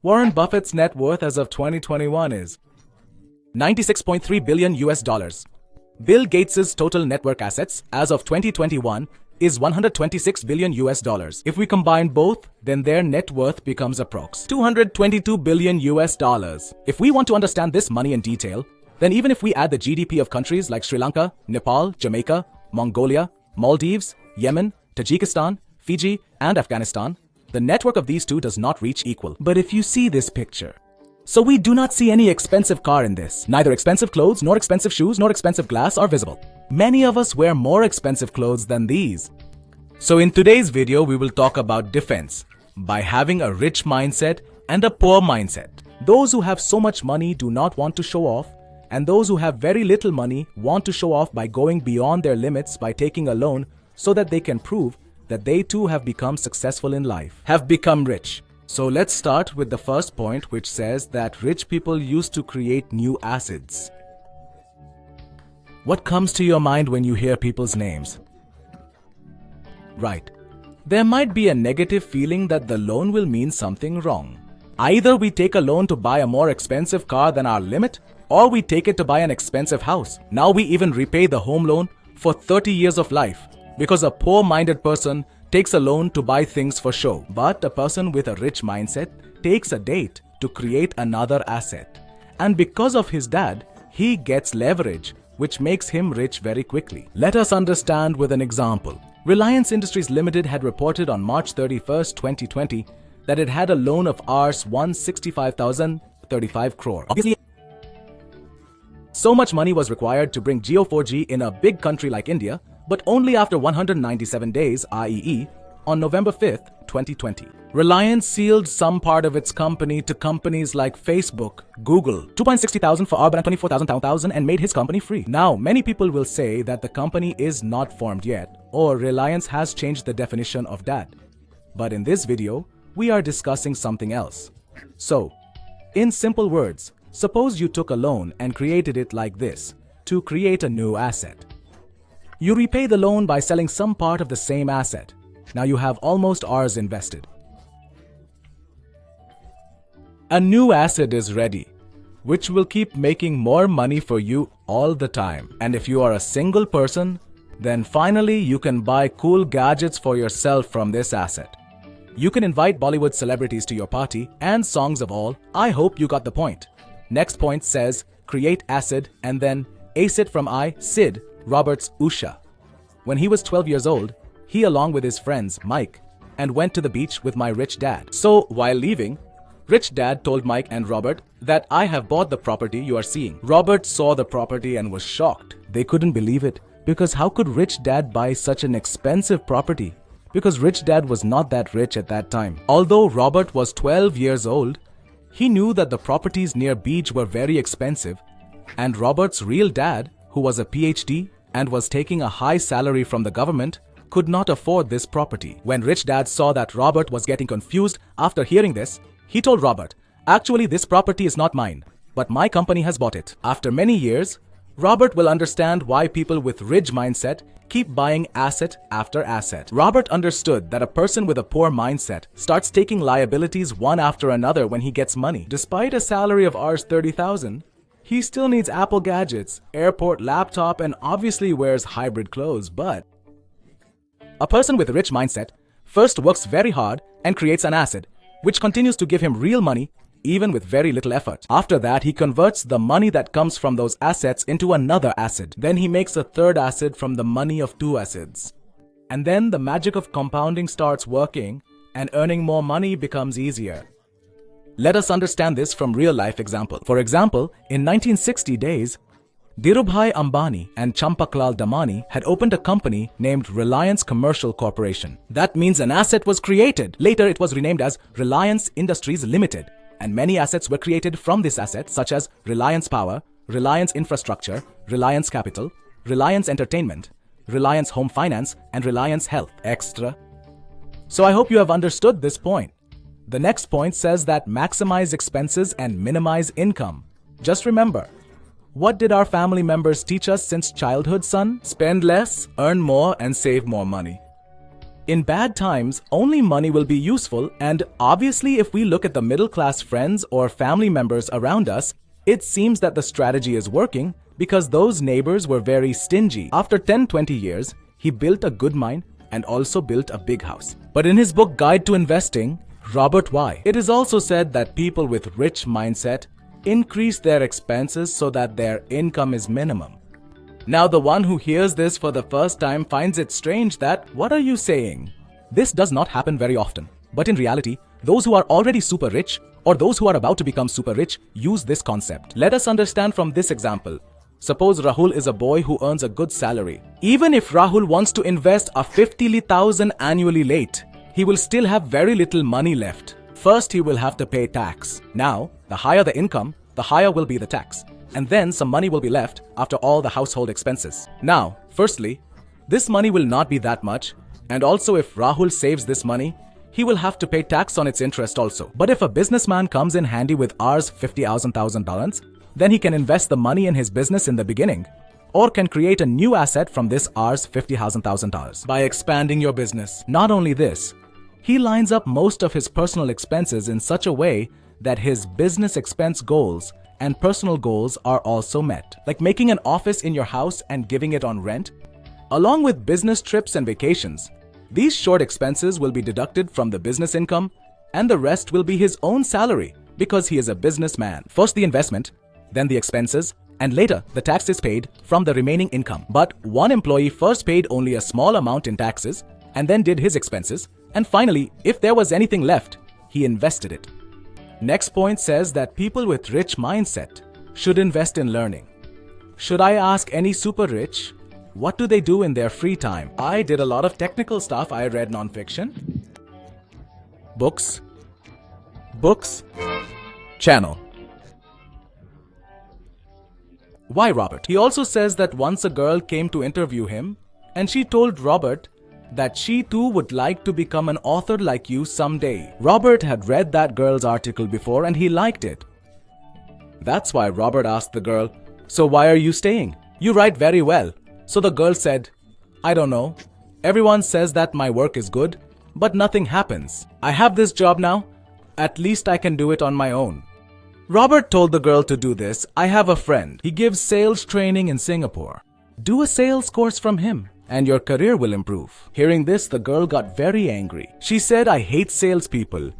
Warren Buffett's net worth as of 2021 is 96.3 billion US dollars. Bill Gates's total network assets as of 2021 is 126 billion US dollars. If we combine both, then their net worth becomes approx 222 billion US dollars. If we want to understand this money in detail, then even if we add the GDP of countries like Sri Lanka, Nepal, Jamaica, Mongolia, Maldives, Yemen, Tajikistan, Fiji, and Afghanistan, the network of these two does not reach equal. But if you see this picture, so we do not see any expensive car in this. Neither expensive clothes, nor expensive shoes, nor expensive glass are visible. Many of us wear more expensive clothes than these. So in today's video, we will talk about defense by having a rich mindset and a poor mindset. Those who have so much money do not want to show off, and those who have very little money want to show off by going beyond their limits by taking a loan so that they can prove that they too have become successful in life, have become rich. So let's start with the first point, which says that rich people used to create new assets. What comes to your mind when you hear people's names? Right. There might be a negative feeling that the loan will mean something wrong. Either we take a loan to buy a more expensive car than our limit, or we take it to buy an expensive house. Now we even repay the home loan for 30 years of life because a poor-minded person takes a loan to buy things for show. But a person with a rich mindset takes a date to create another asset. And because of his dad, he gets leverage, which makes him rich very quickly. Let us understand with an example. Reliance Industries Limited had reported on March 31st, 2020 that it had a loan of Rs 165,035 crore. Obviously, so much money was required to bring Jio 4G in a big country like India, but only after 197 days, i.e., on November 5th, 2020. Reliance sealed some part of its company to companies like Facebook, Google, 260,000 for Arban and 24,000 and made his company free. Now, many people will say that the company is not formed yet, or Reliance has changed the definition of that. But in this video, we are discussing something else. So, in simple words, suppose you took a loan and created it like this, to create a new asset. You repay the loan by selling some part of the same asset. Now you have almost Rs invested. A new asset is ready, which will keep making more money for you all the time. And if you are a single person, then finally you can buy cool gadgets for yourself from this asset. You can invite Bollywood celebrities to your party and songs of all. I hope you got the point. Next point says create asset and then ACID from Sid Roberts Usha. When he was 12 years old, he along with his friends Mike and went to the beach with my rich dad. So while leaving, rich dad told Mike and Robert that I have bought the property you are seeing. Robert saw the property and was shocked. They couldn't believe it because how could rich dad buy such an expensive property? Because rich dad was not that rich at that time. Although Robert was 12 years old, he knew that the properties near beach were very expensive, and Robert's real dad, who was a PhD and was taking a high salary from the government, could not afford this property. When rich dad saw that Robert was getting confused after hearing this, he told Robert, actually this property is not mine, but my company has bought it. After many years, Robert will understand why people with rich mindset keep buying asset after asset. Robert understood that a person with a poor mindset starts taking liabilities one after another when he gets money. Despite a salary of Rs 30,000, he still needs Apple gadgets, airport laptop, and obviously wears hybrid clothes. But a person with a rich mindset first works very hard and creates an asset, which continues to give him real money even with very little effort. After that, he converts the money that comes from those assets into another asset. Then he makes a third asset from the money of two assets. And then the magic of compounding starts working and earning more money becomes easier. Let us understand this from real-life example. For example, in 1960 days, Dhirubhai Ambani and Champaklal Damani had opened a company named Reliance Commercial Corporation. That means an asset was created. Later, it was renamed as Reliance Industries Limited. And many assets were created from this asset, such as Reliance Power, Reliance Infrastructure, Reliance Capital, Reliance Entertainment, Reliance Home Finance, and Reliance Health Extra. So I hope you have understood this point. The next point says that maximize expenses and minimize income. Just remember, what did our family members teach us since childhood, son? Spend less, earn more, and save more money. In bad times, only money will be useful, and obviously if we look at the middle-class friends or family members around us, it seems that the strategy is working because those neighbors were very stingy. After 10-20 years, he built a good mine and also built a big house. But in his book Guide to Investing, Robert Y., it is also said that people with rich mindset increase their expenses so that their income is minimum. Now the one who hears this for the first time finds it strange that, what are you saying? This does not happen very often. But in reality, those who are already super rich or those who are about to become super rich use this concept. Let us understand from this example. Suppose Rahul is a boy who earns a good salary. Even if Rahul wants to invest a 50,000 annually late, he will still have very little money left. First, he will have to pay tax. Now, the higher the income, the higher will be the tax. And then some money will be left after all the household expenses. Now, firstly, this money will not be that much, and also if Rahul saves this money, he will have to pay tax on its interest also. But if a businessman comes in handy with Rs $50,000, then he can invest the money in his business in the beginning, or can create a new asset from this Rs $50,000 by expanding your business. Not only this, he lines up most of his personal expenses in such a way that his business expense goals and personal goals are also met, like making an office in your house and giving it on rent, along with business trips and vacations. These short expenses will be deducted from the business income, and the rest will be his own salary because he is a businessman. First the investment, then the expenses, and later the tax is paid from the remaining income. But one employee first paid only a small amount in taxes and then did his expenses, and finally, if there was anything left, he invested it. Next point says that people with rich mindset should invest in learning. Should I ask any super rich, what do they do in their free time? I did a lot of technical stuff. I read nonfiction, books, channel. Why Robert? He also says that once a girl came to interview him and she told Robert that she too would like to become an author like you someday. Robert had read that girl's article before and he liked it. That's why Robert asked the girl, "So why are you staying? You write very well." So the girl said, "I don't know. Everyone says that my work is good, but nothing happens. I have this job now. At least I can do it on my own." Robert told the girl to do this. "I have a friend. He gives sales training in Singapore. Do a sales course from him and your career will improve." Hearing this, the girl got very angry. She said, "I hate salespeople.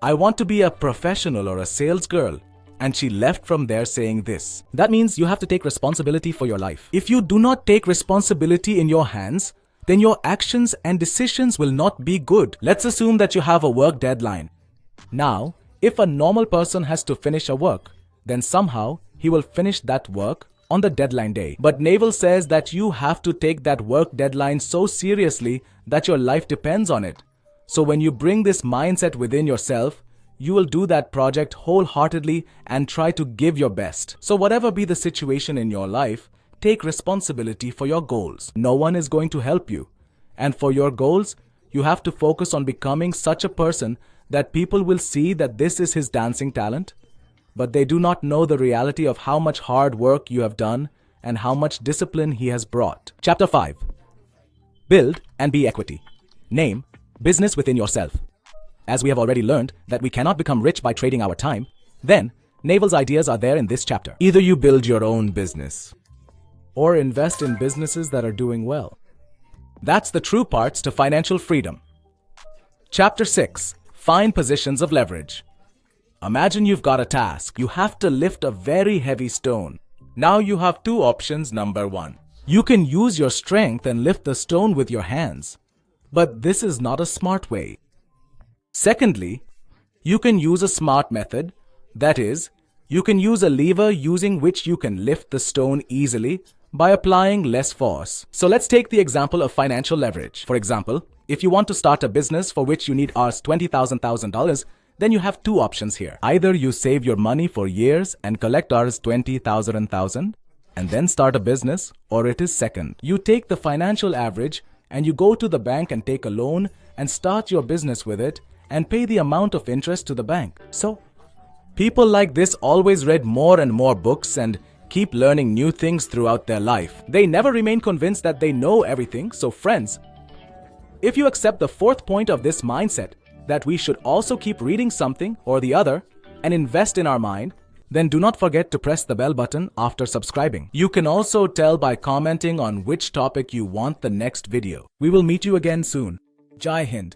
I want to be a professional or a sales girl." And she left from there saying this. That means you have to take responsibility for your life. If you do not take responsibility in your hands, then your actions and decisions will not be good. Let's assume that you have a work deadline. Now, if a normal person has to finish a work, then somehow he will finish that work on the deadline day. But Naval says that you have to take that work deadline so seriously that your life depends on it. So when you bring this mindset within yourself, you will do that project wholeheartedly and try to give your best. So whatever be the situation in your life, take responsibility for your goals. No one is going to help you. And for your goals, you have to focus on becoming such a person that people will see that this is his dancing talent, but they do not know the reality of how much hard work you have done and how much discipline he has brought. Chapter 5. Build and be equity. Name, business within yourself. As we have already learned that we cannot become rich by trading our time, then Naval's ideas are there in this chapter. Either you build your own business or invest in businesses that are doing well. That's the true parts to financial freedom. Chapter 6. Find positions of leverage. Imagine you've got a task. You have to lift a very heavy stone. Now you have two options. Number one, you can use your strength and lift the stone with your hands. But this is not a smart way. Secondly, you can use a smart method. That is, you can use a lever using which you can lift the stone easily by applying less force. So let's take the example of financial leverage. For example, if you want to start a business for which you need $20,000, then you have two options here. Either you save your money for years and collect $20,000 and then start a business, or it is second. You take the financial average and you go to the bank and take a loan and start your business with it and pay the amount of interest to the bank. So, people like this always read more and more books and keep learning new things throughout their life. They never remain convinced that they know everything. So friends, If you accept the fourth point of this mindset, that we should also keep reading something or the other and invest in our mind, then do not forget to press the bell button after subscribing. You can also tell by commenting on which topic you want the next video. We will meet you again soon. Jai Hind.